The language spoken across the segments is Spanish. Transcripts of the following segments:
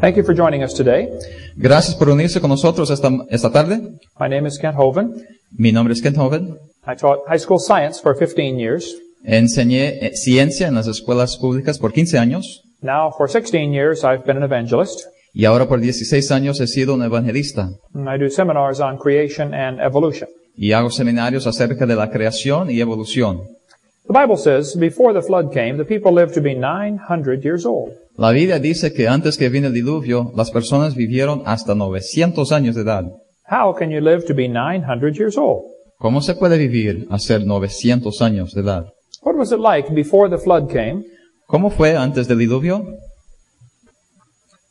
Thank you for joining us today. Gracias por unirse con nosotros esta tarde. My name is Kent Hovind. Mi nombre es Kent Hovind. I taught high school science for 15 years. Enseñé ciencia en las escuelas públicas por 15 años. Now, for 16 years, I've been an evangelist. Y ahora por 16 años he sido un evangelista. And I do seminars on creation and evolution. Y hago seminarios acerca de la creación y evolución. The Bible says, before the flood came, the people lived to be 900 years old. La Biblia dice que antes que vino el diluvio, las personas vivieron hasta 900 años de edad. How can you live to be 900 years old? ¿Cómo se puede vivir a ser 900 años de edad? What was it like before the flood came? ¿Cómo fue antes del diluvio?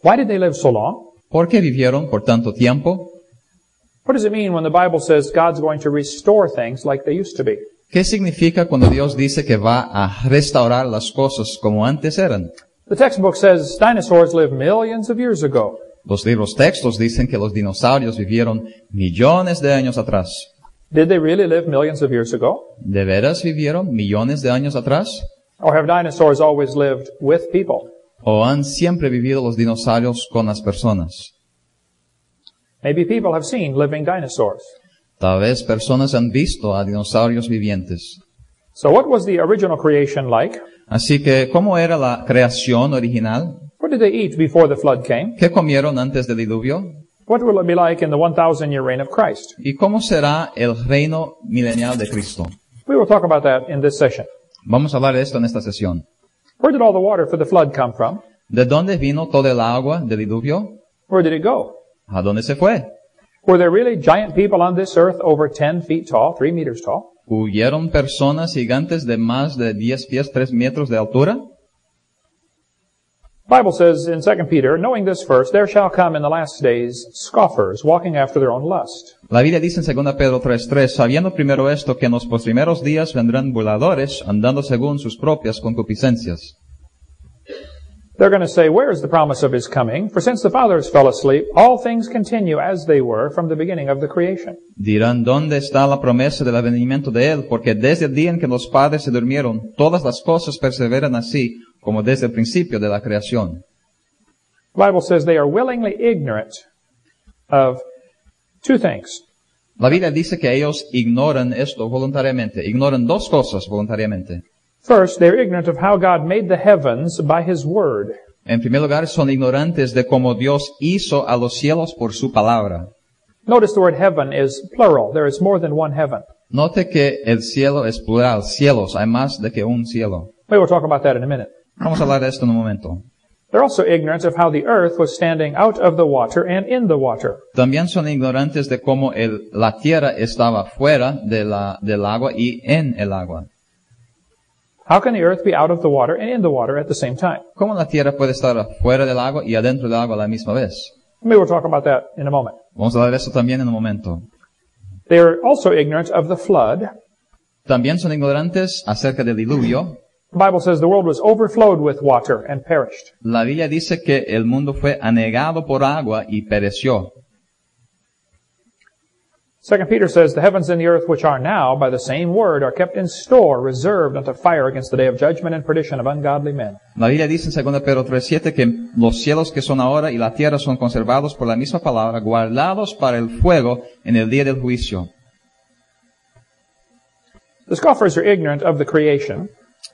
Why did they live so long? ¿Por qué vivieron por tanto tiempo? What does it mean when the Bible says God's going to restore things like they used to be? ¿Qué significa cuando Dios dice que va a restaurar las cosas como antes eran? The textbook says dinosaurs lived millions of years ago. Los libros textos dicen que los dinosaurios vivieron millones de años atrás. Did they really live millions of years ago? ¿De veras vivieron millones de años atrás? Or have dinosaurs always lived with people? ¿O han siempre vivido los dinosaurios con las personas? Maybe people have seen living dinosaurs. Tal vez personas han visto a dinosaurios vivientes. So what was the original creation like? Así que, ¿cómo era la creación original? What did they eat before the flood came? ¿Qué comieron antes del diluvio? What will it be like in the 1,000-year reign of Christ? ¿Y cómo será el reino milenial de Cristo? We will talk about that in this session. Vamos a hablar de esto en esta sesión. Where did all the water for the flood come from? ¿De dónde vino todo el agua del diluvio? Where did it go? ¿A dónde se fue? Were there really giant people on this earth over 10 feet tall, 3 meters tall? ¿Huyeron personas gigantes de más de 10 pies, 3 metros de altura? The Bible says in 2 Peter, knowing this first, there shall come in the last days scoffers, walking after their own lust. La Biblia dice en 2 Pedro 3:3, sabiendo primero esto, que en los postreros días vendrán burladores, andando según sus propias concupiscencias. They're going to say, where is the promise of his coming? For since the fathers fell asleep, all things continue as they were from the beginning of the creation. Dirán, ¿dónde está la promesa del advenimiento de él? Porque desde el día en que los padres se durmieron, todas las cosas perseveran así, como desde el principio de la creación. The Bible says they are willingly ignorant of two things. La Biblia dice que ellos ignoran esto voluntariamente, ignoran dos cosas voluntariamente. First, they're ignorant of how God made the heavens by his word. En primer lugar, son ignorantes de cómo Dios hizo a los cielos por su palabra. Notice the word heaven is plural. There is more than one heaven. Note que el cielo es plural, cielos, hay más de que un cielo. We will talk about that in a minute. Vamos a hablar de esto en un momento. They're also ignorant of how the earth was standing out of the water and in the water. También son ignorantes de cómo la tierra estaba fuera del agua y en el agua. How can the earth be out of the water and in the water at the same time? ¿Cómo la tierra puede estar fuera del agua y adentro del agua a la misma vez? We will talk about that in a moment. Vamos a hablar de eso también en un momento. They are also ignorant of the flood. También son ignorantes acerca del diluvio. The Bible says the world was overflowed with water and perished. La Biblia dice que el mundo fue anegado por agua y pereció. 2 Peter says the heavens and the earth which are now by the same word are kept in store, reserved unto fire against the day of judgment and perdition of ungodly men. La Biblia dice en 2 Pedro 3:7 que los cielos que son ahora y la tierra son conservados por la misma palabra, guardados para el fuego en el día del juicio. The scoffers are ignorant of the creation.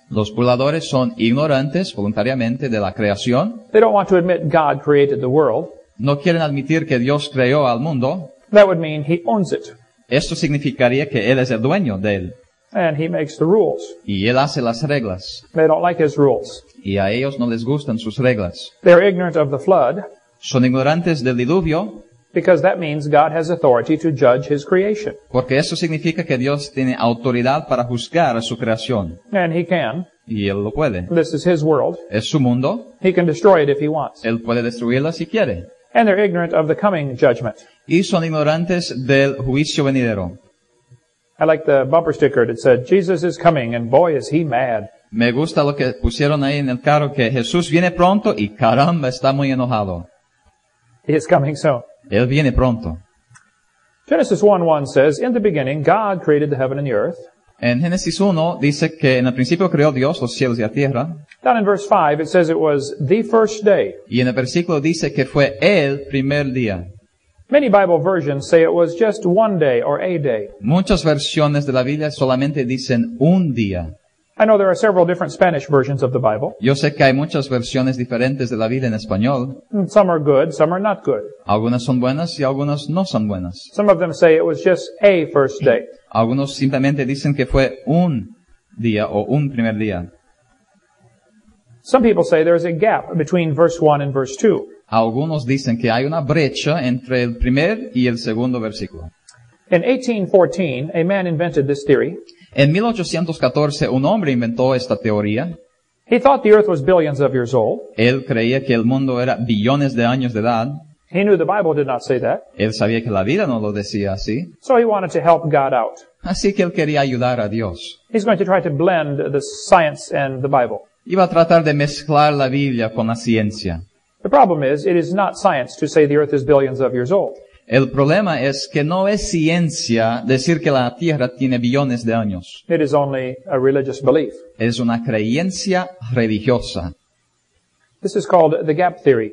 Los burladores son ignorantes voluntariamente de la creación. They don't want to admit God created the world. No quieren admitir que Dios creó al mundo. That would mean he owns it. Esto significaría que Él es el dueño de él. And he makes the rules. Y Él hace las reglas. They don't like his rules. Y a ellos no les gustan sus reglas. They're ignorant of the flood. Son ignorantes del diluvio. Because that means God has authority to judge his creation. Porque eso significa que Dios tiene autoridad para juzgar a su creación. And he can. Y Él lo puede. This is his world. Es su mundo. He can destroy it if he wants. Él puede destruirla si quiere. And they're ignorant of the coming judgment. Y son ignorantes del juicio venidero. I like the bumper sticker that said, Jesus is coming, and boy is he mad. Me gusta lo que pusieron ahí en el carro, que Jesús viene pronto y caramba, está muy enojado. He is coming soon. Él viene pronto. Genesis 1:1 says, in the beginning God created the heaven and the earth. En Génesis 1 dice que en el principio creó Dios los cielos y la tierra. Down in verse 5, it says it was the first day. Y en el versículo dice que fue el primer día. Many Bible versions say it was just one day or a day. Muchas versiones de la Biblia solamente dicen un día. I know there are several different Spanish versions of the Bible. Yo sé que hay muchas versiones diferentes de la Biblia en español. Some are good, some are not good. Algunas son buenas y algunas no son buenas. Some of them say it was just a first day. Algunos simplemente dicen que fue un día o un primer día. Some people say there is a gap between verse 1 and verse 2. Algunos dicen que hay una brecha entre el primer y el segundo versículo. In 1814, a man invented this theory. En 1814 un hombre inventó esta teoría. He thought the earth was billions of years old. Él creía que el mundo era billones de años de edad. He knew the Bible did not say that. Él sabía que la Biblia no lo decía así. So he wanted to help God out. Así que él quería ayudar a Dios. He's going to try to blend the science and the Bible. Iba a tratar de mezclar la Biblia con la ciencia. The problem is, it is not science to say the earth is billions of years old. El problema es que no es ciencia decir que la Tierra tiene billones de años. It is only a religious belief. Es una creencia religiosa This is called the gap theory.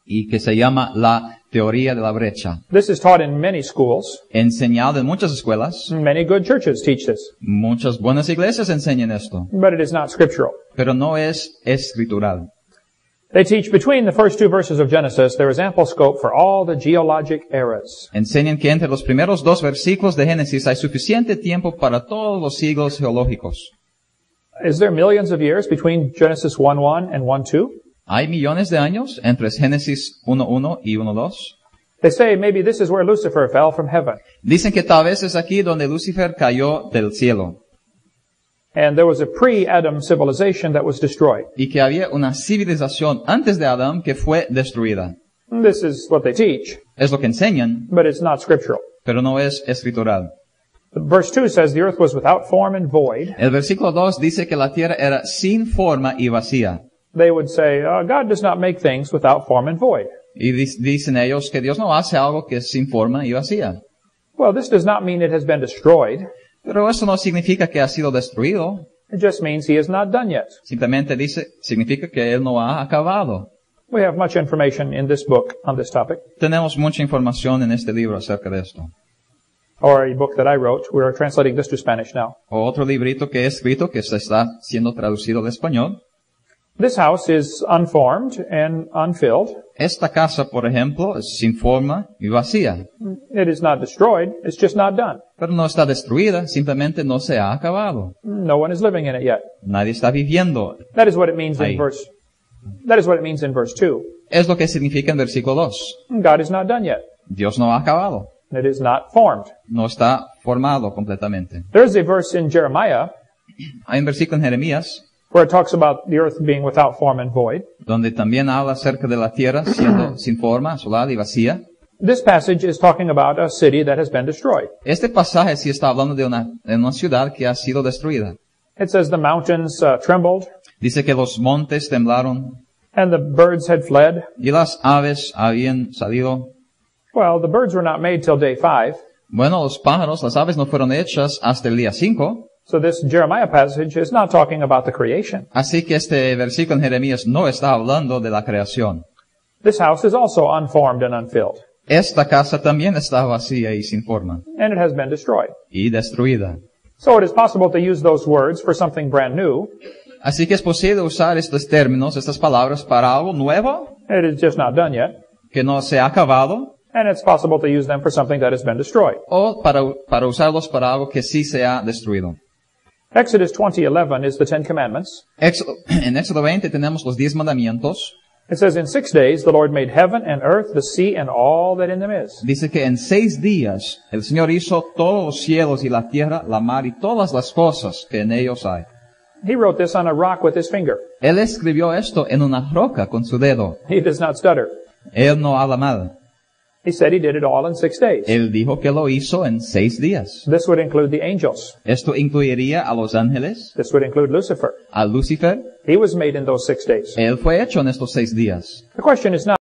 y que se llama la teoría de la brecha. This is taught in many schools. Enseñado en muchas escuelas. Many good churches teach this. Muchas buenas iglesias enseñan esto, But it is not scriptural. pero no es escritural. They teach between the first two verses of Genesis, there is ample scope for all the geologic eras. Enseñan que entre los primeros dos versículos de Génesis hay suficiente tiempo para todos los siglos geológicos. Is there millions of years between Genesis 1:1 and 1:2? ¿Hay millones de años entre Génesis 1.1 y 1.2? They say maybe this is where Lucifer fell from heaven. Dicen que tal vez es aquí donde Lucifer cayó del cielo And there was a pre-Adam civilization that was destroyed. y que había una civilización antes de Adán que fue destruida. This is what they teach, Es lo que enseñan, but it's not scriptural. pero no es escritural. Verse 2 says the earth was without form and void. El versículo 2 dice que la tierra era sin forma y vacía. They would say, God does not make things without form and void. Y dicen ellos que Dios no hace algo que es sin forma y vacía. Well, this does not mean it has been destroyed. Pero eso no significa que ha sido destruido. It just means he is not done yet. Simplemente significa que él no ha acabado. We have much information in this book on this topic, Tenemos mucha información en este libro acerca de esto. or a book that I wrote. We are translating this to Spanish now. O otro librito que he escrito que se está siendo traducido al español. This house is unformed and unfilled. Esta casa, por ejemplo, es sin forma y vacía. It is not destroyed. It's just not done. Pero no está destruida, simplemente no se ha acabado. No one is living in it yet. Nadie está viviendo. That is what it means in Ahí. That is what it means in verse 2. Es lo que significa en versículo 2. God is not done yet. Dios no ha acabado. It is not formed. No está formado completamente. There's a verse in Jeremiah Hay un versículo en Jeremías where it talks about the earth being without form and void. donde también habla acerca de la tierra siendo sin forma, asolada y vacía. This passage is talking about a city that has been destroyed. Este pasaje sí está hablando de una ciudad que ha sido destruida. It says the mountains trembled Dice que los montes temblaron and the birds had fled. y las aves habían salido. Well, the birds were not made till day 5. Bueno, los pájaros, las aves no fueron hechas hasta el día 5. So this Jeremiah passage is not talking about the creation. Así que este versículo en Jeremías no está hablando de la creación. This house is also unformed and unfilled, Esta casa también está vacía y sin forma and it has been destroyed. y destruida. So it is possible to use those words for something brand new. Así que es posible usar estos términos, estas palabras para algo nuevo It is just not done yet. que no se ha acabado, And it's possible to use them for something that has been destroyed. o para usarlos para algo que sí se ha destruido. Exodus 20:11 is the Ten Commandments. En Éxodo 20 tenemos los 10 mandamientos. It says, in 6 days the Lord made heaven and earth, the sea, and all that in them is. Dice que en 6 días el Señor hizo todos los cielos y la tierra, la mar y todas las cosas que en ellos hay. He wrote this on a rock with his finger. Él escribió esto en una roca con su dedo. He does not stutter. Él no habla mal. He said he did it all in 6 days. Él dijo que lo hizo en 6 días. This would include the angels. Esto incluiría a los ángeles, This would include Lucifer. a Lucifer. He was made in those 6 days. Él fue hecho en estos 6 días. The question is not